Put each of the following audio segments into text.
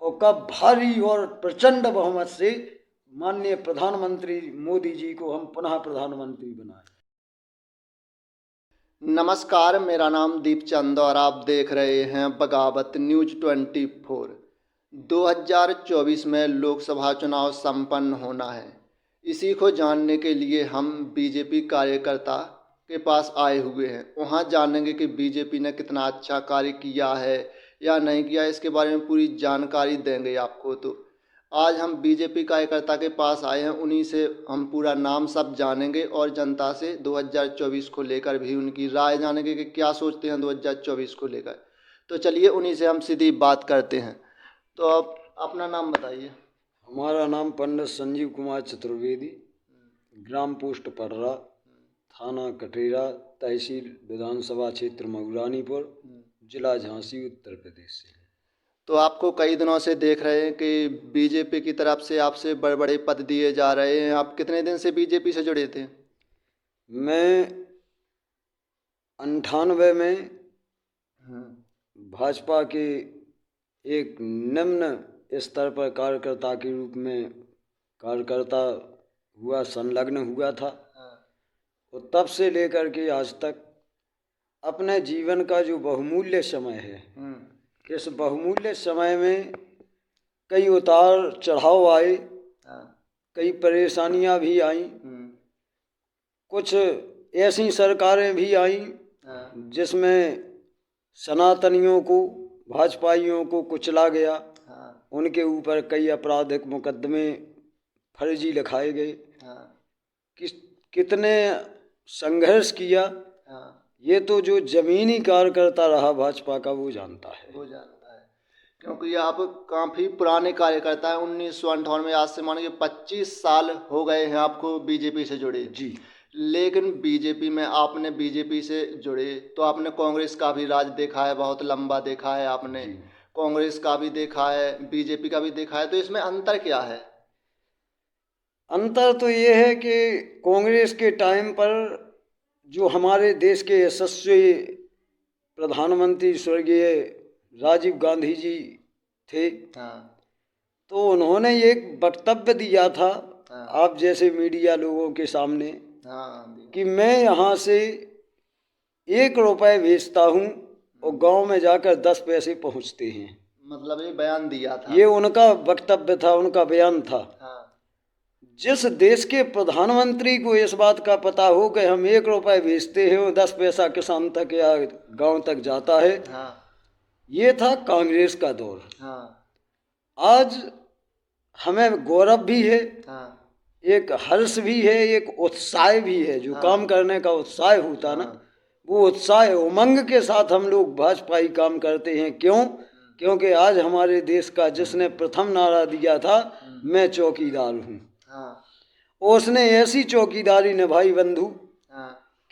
और कब भारी और प्रचंड बहुमत से माननीय प्रधानमंत्री मोदी जी को हम पुनः प्रधानमंत्री बनाए। नमस्कार, मेरा नाम दीपचंद और आप देख रहे हैं बगावत न्यूज 24। 2024 में लोकसभा चुनाव संपन्न होना है। इसी को जानने के लिए हम बीजेपी कार्यकर्ता के पास आए हुए हैं। वहां जानेंगे कि बीजेपी ने कितना अच्छा कार्य किया है या नहीं किया, इसके बारे में पूरी जानकारी देंगे आपको। तो आज हम बीजेपी कार्यकर्ता के पास आए हैं, उन्हीं से हम पूरा नाम सब जानेंगे और जनता से 2024 को लेकर भी उनकी राय जानेंगे कि क्या सोचते हैं 2024 को लेकर। तो चलिए उन्हीं से हम सीधी बात करते हैं। तो आप अपना नाम बताइए। हमारा नाम पंडित संजीव कुमार चतुर्वेदी, ग्राम पोस्ट पडरा, थाना कटेरा, तहसील विधानसभा क्षेत्र मऊरानीपुर, जिला झांसी, उत्तर प्रदेश से। तो आपको कई दिनों से देख रहे हैं कि बीजेपी की तरफ से आपसे बड़े बड़े पद दिए जा रहे हैं। आप कितने दिन से बीजेपी से जुड़े थे? मैं 98 में भाजपा के एक निम्न स्तर पर कार्यकर्ता के रूप में कार्यकर्ता हुआ, संलग्न हुआ था। और तब से लेकर के आज तक अपने जीवन का जो बहुमूल्य समय है, इस बहुमूल्य समय में कई उतार चढ़ाव आए, कई परेशानियां भी आईं, कुछ ऐसी सरकारें भी आईं जिसमें सनातनियों को, भाजपाइयों को कुचला गया। उनके ऊपर कई आपराधिक मुकदमे फर्जी लिखाए गए। कितने संघर्ष किया, ये तो जो जमीनी कार्यकर्ता रहा भाजपा का वो जानता है। क्योंकि आप काफ़ी पुराने कार्यकर्ता हैं। 1958 में, आज से मान के 25 साल हो गए हैं आपको बीजेपी से जुड़े जी। लेकिन बीजेपी में आपने बीजेपी से जुड़े तो आपने कांग्रेस का भी राज देखा है, बहुत लंबा देखा है आपने। कांग्रेस का भी देखा है, बीजेपी का भी देखा है। तो इसमें अंतर क्या है? अंतर तो ये है कि कांग्रेस के टाइम पर जो हमारे देश के यशस्वी प्रधानमंत्री स्वर्गीय राजीव गांधी जी थे, तो उन्होंने एक वक्तव्य दिया था आप जैसे मीडिया लोगों के सामने कि मैं यहाँ से 1 रुपये भेजता हूँ और गांव में जाकर 10 पैसे पहुँचते हैं। मतलब ये बयान दिया था, ये उनका वक्तव्य था, उनका बयान था। जिस देश के प्रधानमंत्री को इस बात का पता हो कि हम 1 रुपये भेजते हैं और 10 पैसा किसान तक या गांव तक जाता है, ये था कांग्रेस का दौर। आज हमें गौरव भी है, एक हर्ष भी है, एक उत्साह भी है। जो काम करने का उत्साह होता ना, वो उत्साह उमंग के साथ हम लोग भाजपाई काम करते हैं। क्यों? क्योंकि आज हमारे देश का जिसने प्रथम नारा दिया था, मैं चौकीदार हूँ, उसने ऐसी चौकीदारी निभाई बंधु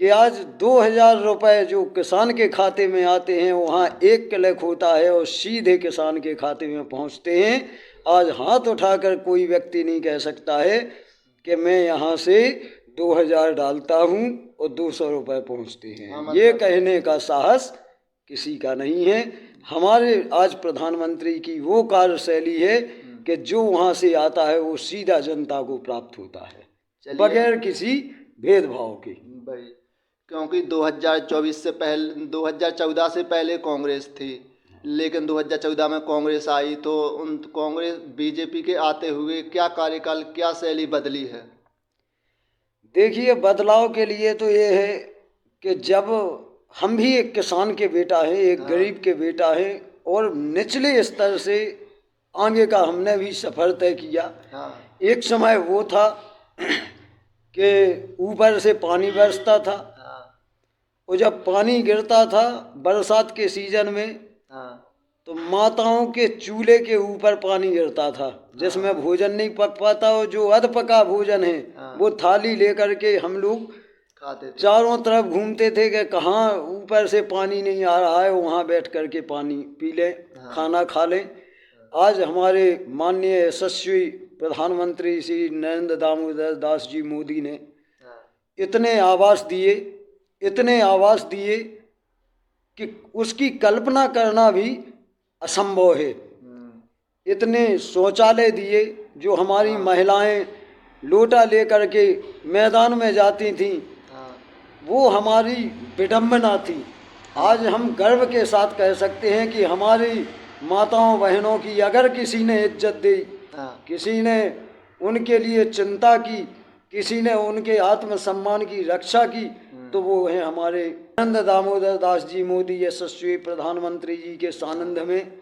कि आज 2000 रुपये जो किसान के खाते में आते हैं, वहाँ 1 क्लिक होता है और सीधे किसान के खाते में पहुँचते हैं। आज हाथ उठाकर कोई व्यक्ति नहीं कह सकता है कि मैं यहाँ से 2000 डालता हूँ और 200 रुपये पहुँचते हैं। ये कहने का साहस किसी का नहीं है। हमारे आज प्रधानमंत्री की वो कार्यशैली है कि जो वहाँ से आता है वो सीधा जनता को प्राप्त होता है, बगैर किसी भेदभाव के। क्योंकि 2024 से पहले, 2014 से पहले कांग्रेस थी, लेकिन 2014 में कांग्रेस आई तो उन कांग्रेस बीजेपी के आते हुए क्या कार्यकाल, क्या शैली बदली है? देखिए, बदलाव के लिए तो ये है कि जब हम भी एक किसान के बेटा हैं, एक गरीब के बेटा हैं, और निचले स्तर से आगे का हमने भी सफर तय किया। एक समय वो था कि ऊपर से पानी बरसता था, और जब पानी गिरता था बरसात के सीजन में, तो माताओं के चूल्हे के ऊपर पानी गिरता था, जिसमें भोजन नहीं पक पाता, और जो अध पका भोजन है वो थाली लेकर के हम लोग खाते थे। चारों तरफ घूमते थे कि कहाँ ऊपर से पानी नहीं आ रहा है, वहाँ बैठ करके पानी पी लें, खाना खा लें। आज हमारे माननीय यशस्वी प्रधानमंत्री श्री नरेंद्र दामोदर दास जी मोदी ने इतने आवास दिए, इतने आवास दिए कि उसकी कल्पना करना भी असंभव है। इतने शौचालय दिए, जो हमारी महिलाएं लोटा लेकर के मैदान में जाती थीं, वो हमारी विडंबना थी। आज हम गर्व के साथ कह सकते हैं कि हमारी माताओं बहनों की अगर किसी ने इज्जत दी, किसी ने उनके लिए चिंता की, किसी ने उनके आत्मसम्मान की रक्षा की, तो वो है हमारे नरेंद्र दामोदर दास जी मोदी यशस्वी प्रधानमंत्री जी के सानिध्य में।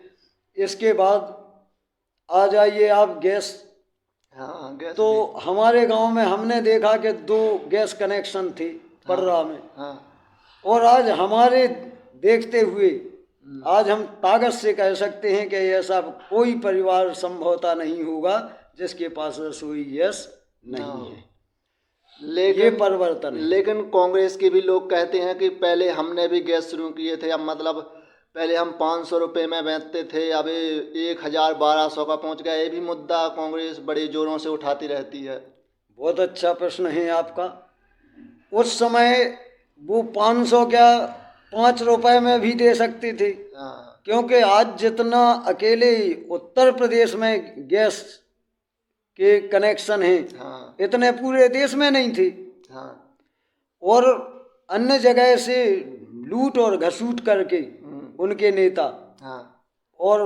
इसके बाद आ जाइए आप गैस। गैस तो हमारे गांव में हमने देखा कि 2 गैस कनेक्शन थे पर्रा में। और आज हमारे देखते हुए आज हम ताकत से कह सकते हैं कि ऐसा कोई परिवार संभवतः नहीं होगा जिसके पास रसोई गैस नहीं है। लेकिन ये परिवर्तन है। लेकिन कांग्रेस के भी लोग कहते हैं कि पहले हमने भी गैस शुरू किए थे, अब मतलब पहले हम 500 रुपये में बेचते थे, अब 1000-1200 का पहुंच गया। ये भी मुद्दा कांग्रेस बड़े जोरों से उठाती रहती है। बहुत अच्छा प्रश्न है आपका। उस समय वो 500 क्या 5 रुपए में भी दे सकते थे, क्योंकि आज जितना अकेले उत्तर प्रदेश में गैस के कनेक्शन हैं, इतने पूरे देश में नहीं थे। और अन्य जगह से लूट और घसूट करके उनके नेता और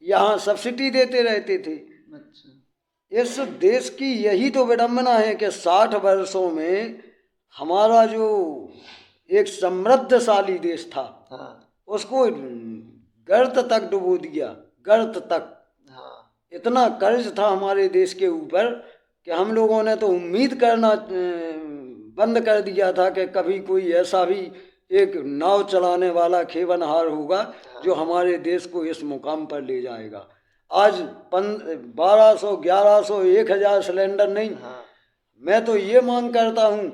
यहाँ सब्सिडी देते रहते थे। इस देश की यही तो विडंबना है कि 60 वर्षों में हमारा जो एक समृद्धशाली देश था, उसको गर्त तक डुबो दिया, गर्त तक। इतना कर्ज था हमारे देश के ऊपर कि हम लोगों ने तो उम्मीद करना बंद कर दिया था कि कभी कोई ऐसा भी एक नाव चलाने वाला खेवनहार होगा जो हमारे देश को इस मुकाम पर ले जाएगा। आज 1200, 1100, 1000 सिलेंडर नहीं, मैं तो ये मांग करता हूँ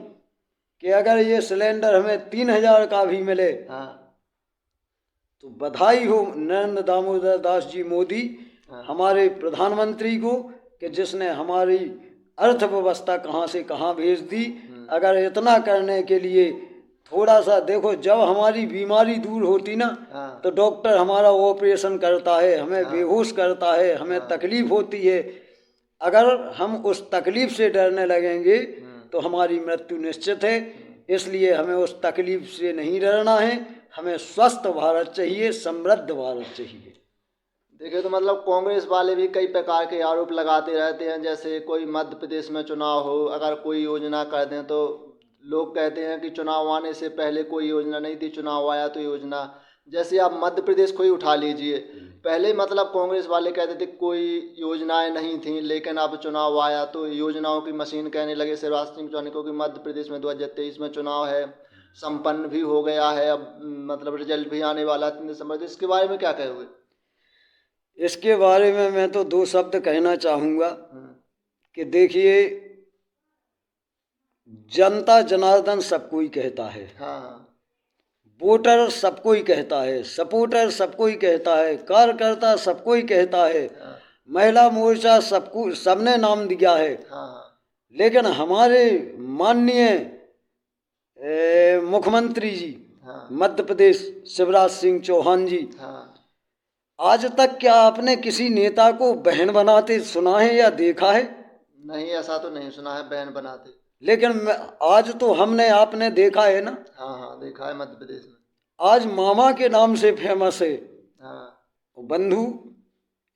कि अगर ये सिलेंडर हमें 3000 का भी मिले तो बधाई हो नरेंद्र दामोदर दास जी मोदी हमारे प्रधानमंत्री को, कि जिसने हमारी अर्थव्यवस्था कहाँ से कहाँ भेज दी। अगर इतना करने के लिए थोड़ा सा देखो, जब हमारी बीमारी दूर होती ना तो डॉक्टर हमारा ऑपरेशन करता है, हमें बेहोश करता है, हमें तकलीफ होती है। अगर हम उस तकलीफ से डरने लगेंगे तो हमारी मृत्यु निश्चित है। इसलिए हमें उस तकलीफ से नहीं डरना है, हमें स्वस्थ भारत चाहिए, समृद्ध भारत चाहिए। देखिए, तो मतलब कांग्रेस वाले भी कई प्रकार के आरोप लगाते रहते हैं। जैसे कोई मध्य प्रदेश में चुनाव हो, अगर कोई योजना कर दें तो लोग कहते हैं कि चुनाव आने से पहले कोई योजना नहीं थी, चुनाव आया तो योजना। जैसे आप मध्य प्रदेश को ही उठा लीजिए, पहले मतलब कांग्रेस वाले कहते थे कोई योजनाएं नहीं थी, लेकिन अब चुनाव आया तो योजनाओं की मशीन कहने लगे शिवराज सिंह चौहान को कि मध्य प्रदेश में 2023 में चुनाव है, संपन्न भी हो गया है, अब मतलब रिजल्ट भी आने वाला 3 दिसंबर। तो इसके बारे में क्या कहोगे? इसके बारे में मैं तो 2 शब्द कहना चाहूँगा कि देखिए, जनता जनार्दन सबको ही कहता है, वोटर सबको ही कहता है, सपोर्टर सबको ही कहता है, कार्यकर्ता सबको ही कहता है, महिला मोर्चा सबको, सबने नाम दिया है। लेकिन हमारे माननीय मुख्यमंत्री जी मध्य प्रदेश शिवराज सिंह चौहान जी, आज तक क्या आपने किसी नेता को बहन बनाते सुना है या देखा है? नहीं, ऐसा तो नहीं सुना है बहन बनाते। लेकिन आज तो हमने आपने देखा है ना। हाँ, देखा है मध्य प्रदेश में। आज मामा के नाम से फेमस है। बंधु,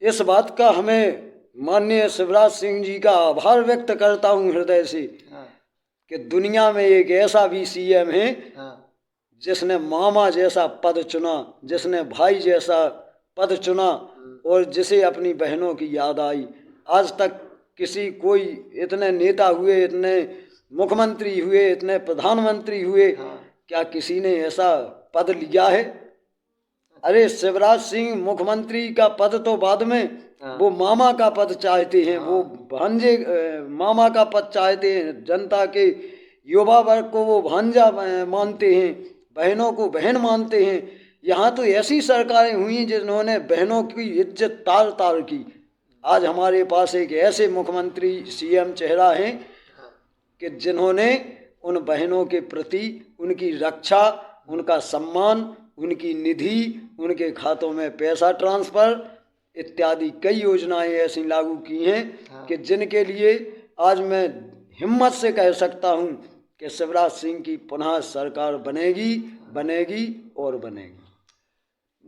इस बात का हमें माननीय शिवराज सिंह जी का आभार व्यक्त करता हूँ हृदय से कि दुनिया में एक ऐसा भी सीएम है जिसने मामा जैसा पद चुना, जिसने भाई जैसा पद चुना और जिसे अपनी बहनों की याद आई। आज तक किसी कोई इतने नेता हुए, इतने मुख्यमंत्री हुए, इतने प्रधानमंत्री हुए, क्या किसी ने ऐसा पद लिया है? अरे शिवराज सिंह मुख्यमंत्री का पद तो बाद में, वो मामा का पद चाहते हैं, वो भांजे मामा का पद चाहते हैं। जनता के युवा वर्ग को वो भांजा मानते हैं, बहनों को बहन मानते हैं। यहाँ तो ऐसी सरकारें हुई जिन्होंने बहनों की इज्जत तार तार की। आज हमारे पास एक ऐसे मुख्यमंत्री सीएम चेहरा हैं कि जिन्होंने उन बहनों के प्रति उनकी रक्षा, उनका सम्मान, उनकी निधि, उनके खातों में पैसा ट्रांसफ़र इत्यादि कई योजनाएं ऐसी लागू की हैं हाँ। कि जिनके लिए आज मैं हिम्मत से कह सकता हूं कि शिवराज सिंह की पुनः सरकार बनेगी, बनेगी और बनेगी।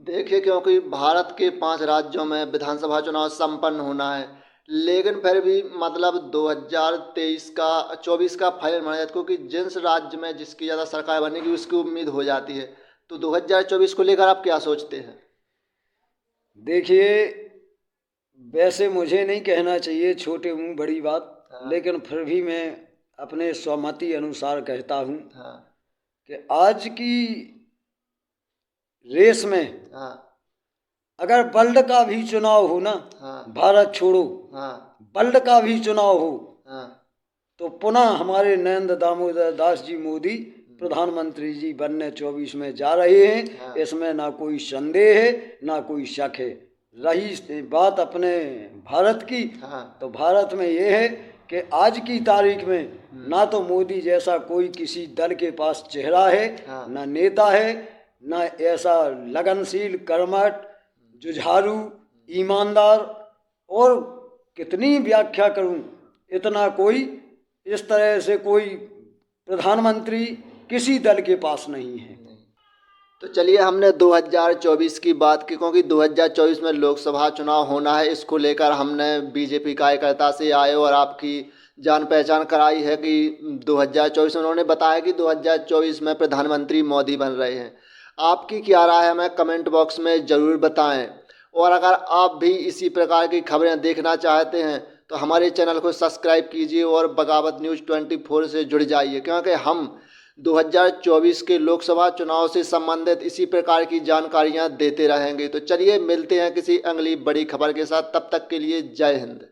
देखिए, क्योंकि भारत के 5 राज्यों में विधानसभा चुनाव संपन्न होना है, लेकिन फिर भी मतलब 2023 का 24 का फाइनल माना जाता है, क्योंकि जिस राज्य में जिसकी ज़्यादा सरकार बनेगी उसकी उम्मीद हो जाती है। तो 2024 को लेकर आप क्या सोचते हैं? देखिए, वैसे मुझे नहीं कहना चाहिए छोटे मुंह बड़ी बात, लेकिन फिर भी मैं अपने सहमति अनुसार कहता हूं कि आज की रेस में अगर वर्ल्ड का भी चुनाव हो ना, भारत छोड़ो, वर्ल्ड का भी चुनाव हो, तो पुनः हमारे नरेंद्र दामोदर दास जी मोदी प्रधानमंत्री जी बनने 24 में जा रहे हैं। इसमें ना कोई संदेह है, ना कोई शक है। रही बात अपने भारत की, तो भारत में ये है कि आज की तारीख में ना तो मोदी जैसा कोई किसी दल के पास चेहरा है, ना नेता है, ना ऐसा लगनशील, कर्मठ, जुझारू, ईमानदार, और कितनी व्याख्या करूं, इतना कोई इस तरह से कोई प्रधानमंत्री किसी दल के पास नहीं है। तो चलिए, हमने 2024 की बात की, क्योंकि 2024 में लोकसभा चुनाव होना है। इसको लेकर हमने बीजेपी कार्यकर्ता से आए और आपकी जान पहचान कराई है कि 2024 में उन्होंने बताया कि 2024 में प्रधानमंत्री मोदी बन रहे हैं। आपकी क्या राय है, हमें कमेंट बॉक्स में ज़रूर बताएं। और अगर आप भी इसी प्रकार की खबरें देखना चाहते हैं तो हमारे चैनल को सब्सक्राइब कीजिए और बगावत न्यूज़ 24 से जुड़ जाइए, क्योंकि हम 2024 के लोकसभा चुनाव से संबंधित इसी प्रकार की जानकारियां देते रहेंगे। तो चलिए, मिलते हैं किसी अगली बड़ी खबर के साथ। तब तक के लिए जय हिंद।